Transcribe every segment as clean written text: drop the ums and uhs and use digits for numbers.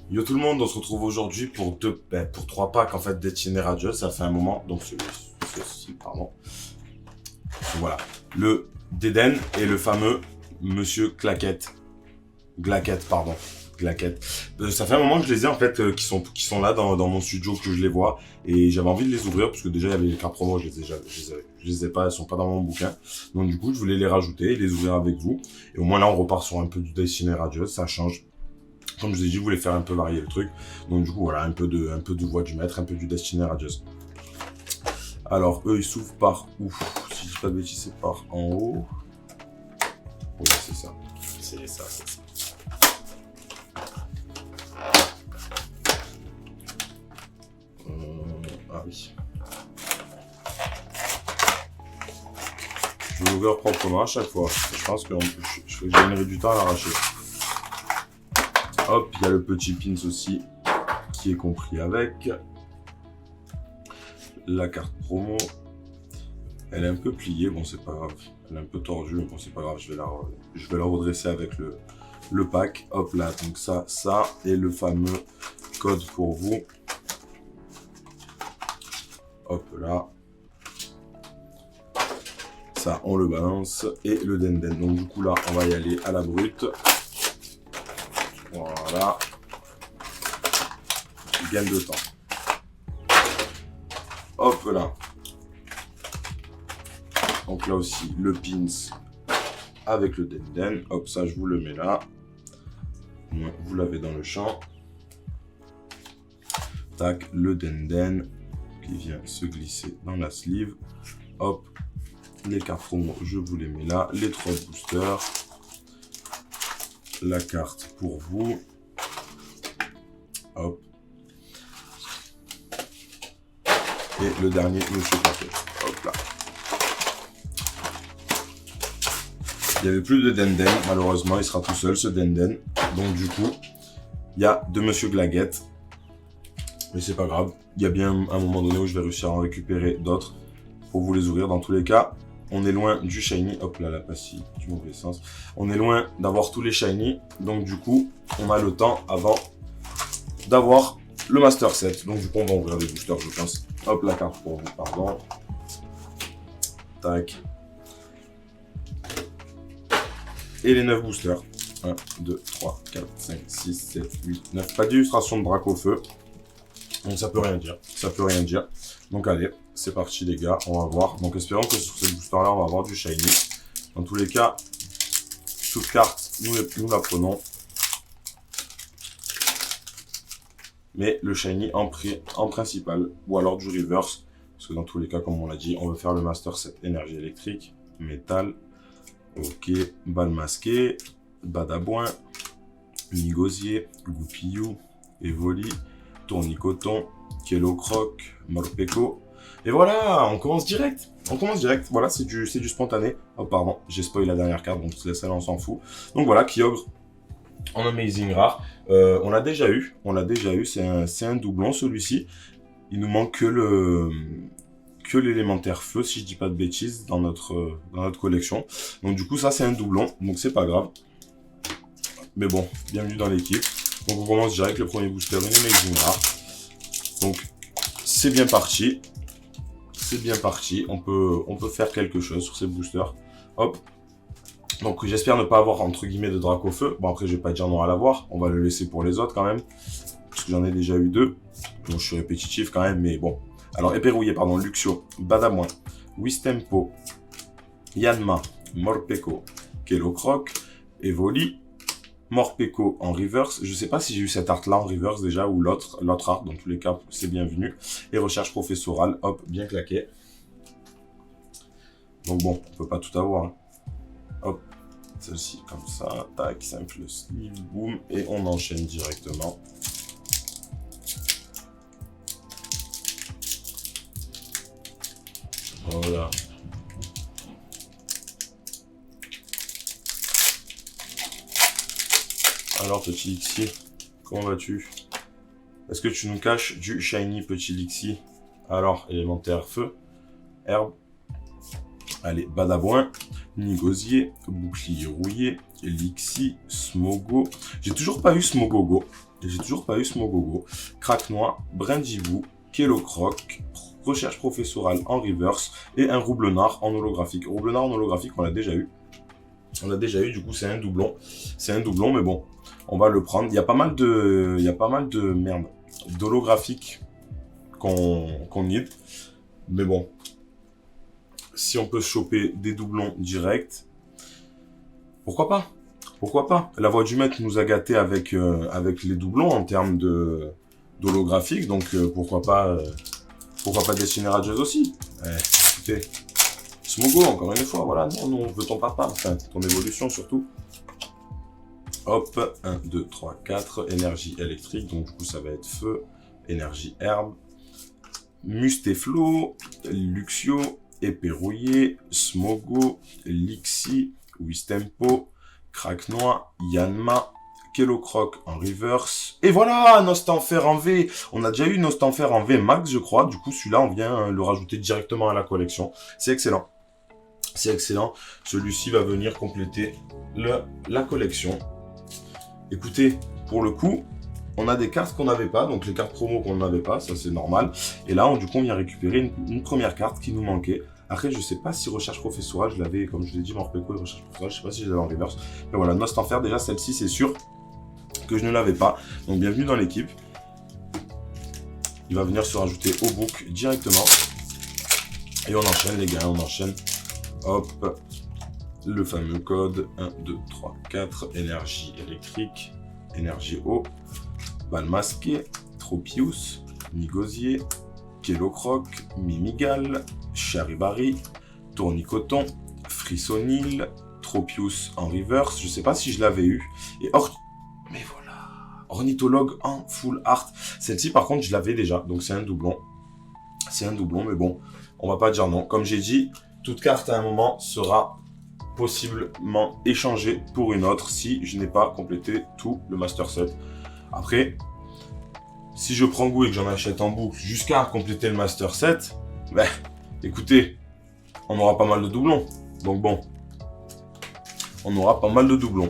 Yo tout le monde, on se retrouve aujourd'hui pour pour 3 packs en fait d'Etienne Radieux, ça fait un moment, donc ceci, pardon. Donc voilà, le Deden et le fameux Monsieur Claquette, Glaquette, pardon, Glaquette. Ça fait un moment que je les ai en fait, qui sont là dans mon studio, que je les vois, et j'avais envie de les ouvrir, parce que déjà il y avait les cartes promo, je les ai pas, elles sont pas dans mon bouquin, donc du coup je voulais les rajouter et les ouvrir avec vous, et au moins là on repart sur un peu du Destiny Radieux, ça change. Comme je vous ai dit, je voulais faire un peu varier le truc. Donc du coup, voilà, un peu de voix du maître, un peu du Destiny Radius. Alors, eux, ils s'ouvrent par où? Si je dis pas de bêtises, c'est par en haut. Oui, c'est ça. C'est ça, c'est ça. Ah oui. Je vais l'ouvrir proprement à chaque fois. Je pense que je gagnerai du temps à l'arracher. Hop, il y a le petit pins aussi, qui est compris avec. La carte promo. Elle est un peu pliée, bon c'est pas grave. Elle est un peu tordue, mais bon c'est pas grave, je vais la redresser avec le pack. Hop là, donc ça, et le fameux code pour vous. Hop là. Ça, on le balance. Et le Denden. Donc du coup là, on va y aller à la brute. Voilà. Gain de temps. Hop là. Donc là aussi, le pins avec le Denden. Hop, ça, je vous le mets là. Vous l'avez dans le champ. Tac, le Denden qui vient se glisser dans la sleeve. Hop, les cartes promo, je vous les mets là. Les 3 boosters. La carte pour vous. Hop. Et le dernier, Monsieur Paquet. Hop là. Il n'y avait plus de Denden, malheureusement, il sera tout seul ce Denden. Donc du coup, il y a de Monsieur Glaguette. Mais c'est pas grave, il y a bien un moment donné où je vais réussir à en récupérer d'autres pour vous les ouvrir. Dans tous les cas, on est loin du shiny. Hop là, la passie du mauvais sens. On est loin d'avoir tous les shiny. Donc du coup, on a le temps avant d'avoir le Master Set. Donc du coup, on va ouvrir des boosters, je pense. Hop, la carte pour vous, pardon. Tac. Et les 9 boosters. 1, 2, 3, 4, 5, 6, 7, 8, 9. Pas d'illustration de braque au feu. Donc ça peut rien dire. Ça peut rien dire. Donc allez, c'est parti les gars. On va voir. Donc espérons que sur ces boosters là, on va avoir du shiny. Dans tous les cas, toute carte, nous la prenons. Mais le shiny en principal. Ou alors du reverse. Parce que dans tous les cas, comme on l'a dit, on veut faire le Master Set énergie électrique, métal. Ok, balle masquée, badabouin, nigosier, goupillou, évoli, tournicoton, Kellocroc, morpeko. Et voilà, on commence direct. On commence direct. Voilà, c'est du spontané. Oh pardon, j'ai spoilé la dernière carte, donc celle-là on s'en fout. Donc voilà, Kyogre en amazing rare. On l'a déjà eu. C'est un doublon celui-ci. Il nous manque que l'élémentaire feu, si je dis pas de bêtises, dans notre collection. Donc du coup, ça c'est un doublon, donc c'est pas grave. Mais bon, bienvenue dans l'équipe. Donc on commence direct, le premier booster, une amazing rare. Donc c'est bien parti. C'est bien parti. On peut faire quelque chose sur ces boosters. Hop. Donc j'espère ne pas avoir entre guillemets de drac au feu. Bon après je vais pas dire non à l'avoir. On va le laisser pour les autres quand même. Parce que j'en ai déjà eu 2. Donc je suis répétitif quand même, mais bon. Alors, éperouillé, pardon, Luxio, Badamouin, Wistempo, Yanma, Morpeko, Kellocroc, Evoli, Morpeko en reverse. Je sais pas si j'ai eu cette art-là en reverse déjà ou l'autre art. Dans tous les cas, c'est bienvenu. Et recherche professorale, hop, bien claqué. Donc bon, on peut pas tout avoir. Hein. Hop, celle-ci comme ça, tac, simple sleeve, boum, et on enchaîne directement. Voilà. Alors, petit Lixi, comment vas-tu? Est-ce que tu nous caches du shiny, petit Lixi? Alors, élémentaire feu, herbe, Allez, Badabouin, Nigosier, Bouclier rouillé, Elixir, Smogo. J'ai toujours pas eu Smogogo. Craquenois, Brindivou, Kellocroc, Recherche professorale en reverse et un Roublonard en holographique. Roublonard en holographique, on l'a déjà eu. Du coup, c'est un doublon. Mais bon, on va le prendre. Il y a pas mal de merde d'holographique qu'on need. Mais bon, si on peut choper des doublons directs, pourquoi pas. La voix du maître nous a gâtés avec les doublons en termes d'holographique, donc pourquoi pas dessiner Rageuse aussi. Écoutez, Smogo, encore une fois, voilà, non, on veut ton papa, enfin, ton évolution surtout. Hop, 1, 2, 3, 4, énergie électrique, donc du coup ça va être feu, énergie herbe, Mustéflo, Luxio, épée rouillée, Smogo, Lixi, Wistempo, Craquenois, Yanma, Kellocroc en reverse. Et voilà, Nostanfer en V. On a déjà eu Nostanfer en V max, je crois. Du coup, celui-là, on vient le rajouter directement à la collection. C'est excellent. Celui-ci va venir compléter la collection. Écoutez, pour le coup, on a des cartes qu'on n'avait pas. Donc, les cartes promo qu'on n'avait pas, ça c'est normal. Et là, du coup, on vient récupérer une première carte qui nous manquait. Après, je sais pas si recherche professorale, je l'avais, comme je l'ai dit, Morpeko et recherche professorale, je sais pas si je l'avais en reverse. Mais voilà, Nostanfer, déjà, celle-ci, c'est sûr que je ne l'avais pas. Donc, bienvenue dans l'équipe. Il va venir se rajouter au book directement. Et on enchaîne, les gars, on enchaîne. Hop, le fameux code 1, 2, 3, 4, énergie électrique, énergie eau, balle masquée, Tropius, Nigosier, Kellocroc, Mimigal, Charibari, Tournicoton, Frissonil, Tropius en reverse, je sais pas si je l'avais eu, et mais voilà, Ornithologue en full art. Celle-ci par contre je l'avais déjà, donc c'est un doublon, mais bon, on va pas dire non. Comme j'ai dit, toute carte à un moment sera possiblement échangée pour une autre si je n'ai pas complété tout le master set. Après, si je prends goût et que j'en achète en boucle jusqu'à compléter le master set, ben, écoutez, on aura pas mal de doublons. Donc bon, on aura pas mal de doublons.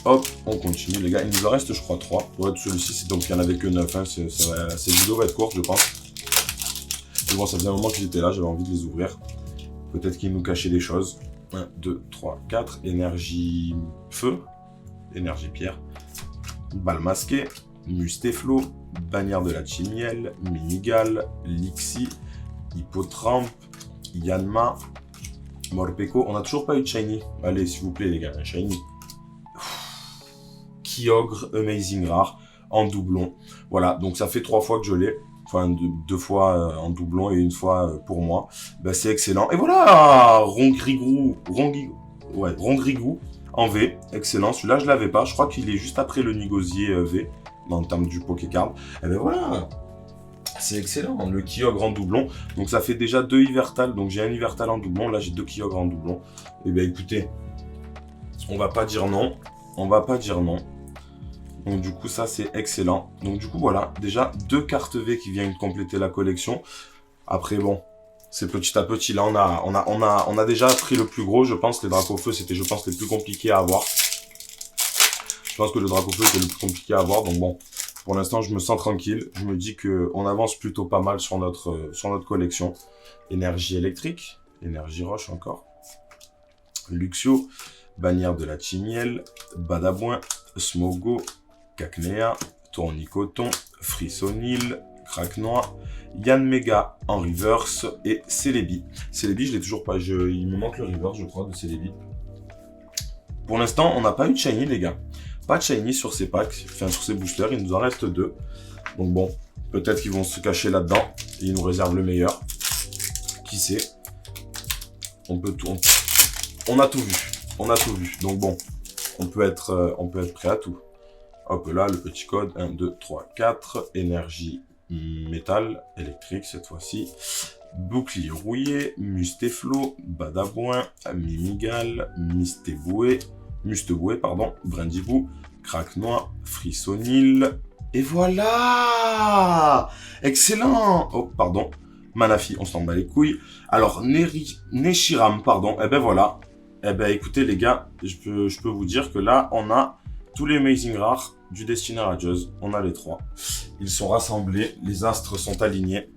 Hop, on continue les gars. Il nous en reste je crois 3. Ouais, celui-ci, donc il n'y en avait que 9. Hein. Cette vidéo va être courte je pense. Mais bon, ça faisait un moment qu'ils étaient là, j'avais envie de les ouvrir. Peut-être qu'ils nous cachaient des choses. 1, 2, 3, 4. Énergie feu. Énergie pierre. Balle masquée. Mustéflo. Bannière de la Chimiel. Minigal. Lixi. Hippotrampe. Yanma. Morpeko. On n'a toujours pas eu de Shiny. Allez, s'il vous plaît, les gars, un Shiny. Kyogre. Amazing Rare. En doublon. Voilà, donc ça fait 3 fois que je l'ai. Enfin, 2 fois en doublon et 1 fois pour moi. Bah, c'est excellent. Et voilà, Rongrigou en V. Excellent. Celui-là, je l'avais pas. Je crois qu'il est juste après le Nigosier V, en termes du Pokécard. Et ben voilà. C'est excellent. Le Kyogre en doublon. Donc, ça fait déjà 2 Yveltal. Donc, j'ai un Yveltal en doublon. Là, j'ai 2 Kyogre en doublon. Et ben écoutez, on va pas dire non. Donc du coup ça c'est excellent. Donc du coup voilà, déjà 2 cartes V qui viennent compléter la collection. Après bon, c'est petit à petit. Là on a déjà pris le plus gros, je pense. Les Dracofeu c'était je pense les plus compliqués à avoir. Je pense que le Dracofeu était le plus compliqué à avoir. Donc bon, pour l'instant je me sens tranquille. Je me dis qu'on avance plutôt pas mal sur notre collection. Énergie électrique, énergie roche encore. Luxio, bannière de la Chimiel, Badabouin, Smogo, Cacnea, Tournicoton, Frissonil, Craquenois, Yanmega en reverse et Celebi. Celebi, je l'ai toujours pas. Il me manque le reverse, je crois, de Celebi. Pour l'instant, on n'a pas eu de shiny, les gars. Pas de shiny sur ces packs, enfin sur ces boosters. Il nous en reste 2. Donc bon, peut-être qu'ils vont se cacher là-dedans et ils nous réservent le meilleur. Qui sait? On a tout vu. Donc bon, on peut être prêt à tout. Hop là, le petit code 1, 2, 3, 4. Énergie métal, électrique cette fois-ci. Bouclier rouillé, Mustéflo, Badabouin, Mimigal, Musteboué, Brindibou, Craquenois, Frissonil. Et voilà! Excellent! Oh, pardon. Manafi, on s'en bat les couilles. Alors, Neshiram, pardon. Eh ben voilà. Eh ben écoutez les gars, je peux vous dire que là, on a tous les Amazing Rares du Destiny Rageuse. On a les 3. Ils sont rassemblés, les astres sont alignés.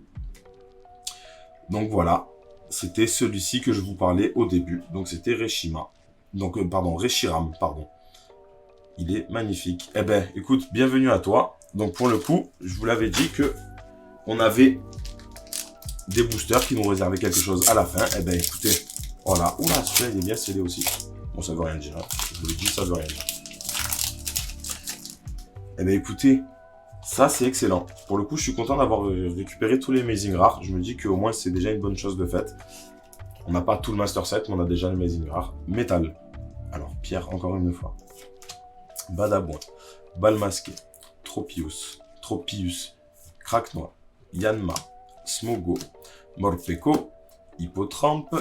Donc voilà, c'était celui-ci que je vous parlais au début. Donc c'était Reshiram, pardon. Il est magnifique. Eh ben, écoute, bienvenue à toi. Donc pour le coup, je vous l'avais dit que on avait des boosters qui nous réservaient quelque chose à la fin. Eh ben, écoutez, voilà. Oula, celui-là, il est bien scellé aussi. Bon, ça veut rien dire. Hein. Je vous l'ai dit, ça veut rien dire. Eh ben, écoutez, ça, c'est excellent. Pour le coup, je suis content d'avoir récupéré tous les Amazing Rares. Je me dis qu'au moins, c'est déjà une bonne chose de faite. On n'a pas tout le Master Set, mais on a déjà le Amazing Rare. Métal. Alors, pierre, encore une fois. Badaboin. Balle masquée. Tropius. Kraknoa. Yanma. Smogo. Morpeko. Hippotrampe.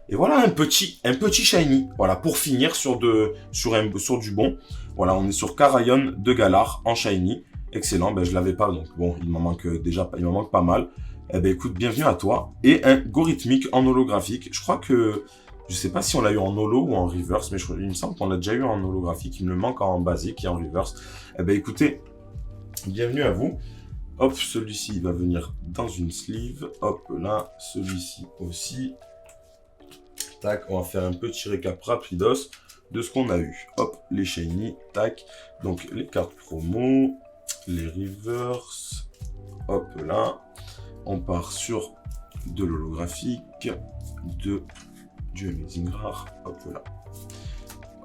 Et voilà un petit shiny. Voilà, pour finir sur du bon. Voilà, on est sur Carayon de Galar en shiny. Excellent, ben je l'avais pas, donc bon, il m'en manque pas mal. Eh ben écoute, bienvenue à toi. Et un Gorithmique en holographique. Je crois que, je sais pas si on l'a eu en holo ou en reverse, mais il me semble qu'on l'a déjà eu en holographique. Il me manque en basique et en reverse. Eh ben écoutez, bienvenue à vous. Hop, celui-ci va venir dans une sleeve. Hop là, celui-ci aussi. Tac, on va faire un petit récap rapidos de ce qu'on a eu. Hop, les shiny, tac. Donc les cartes promo, les reverse. Hop là. On part sur de l'holographique, du Amazing Rare. Hop là.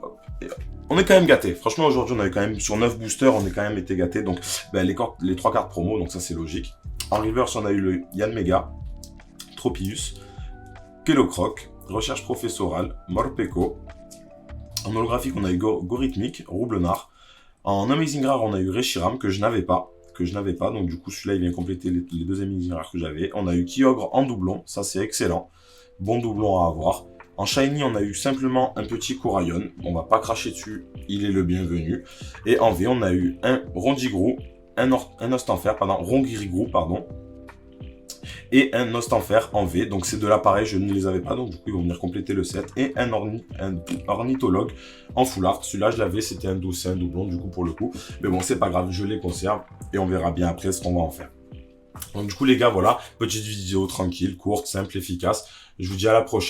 Hop, et hop. On est quand même gâté. Franchement, aujourd'hui, on avait quand même, sur 9 boosters, on est quand même été gâté. Donc, ben, les 3 cartes promo, donc ça, c'est logique. En reverse, on a eu le Yanmega, Tropius, Kellocroc, Recherche professorale, Morpeko. En holographique, on a eu Gorithmique, Roublenard. En Amazing Rare, on a eu Reshiram, que je n'avais pas. Donc du coup, celui-là, il vient compléter les 2 Amazing Rares que j'avais. On a eu Kyogre en doublon, ça c'est excellent. Bon doublon à avoir. En Shiny, on a eu simplement un petit Corayon. On va pas cracher dessus, il est le bienvenu. Et en V, on a eu un Rondigrou, un Ronguirigrou, et un Ostenfer en V. Donc c'est de là pareil, je ne les avais pas, donc du coup ils vont venir compléter le set. Et un ornithologue en full art. Celui-là je l'avais, c'était un doublon du coup pour le coup. Mais bon, c'est pas grave, je les conserve et on verra bien après ce qu'on va en faire. Donc du coup les gars, voilà, petite vidéo tranquille, courte, simple, efficace. Je vous dis à la prochaine.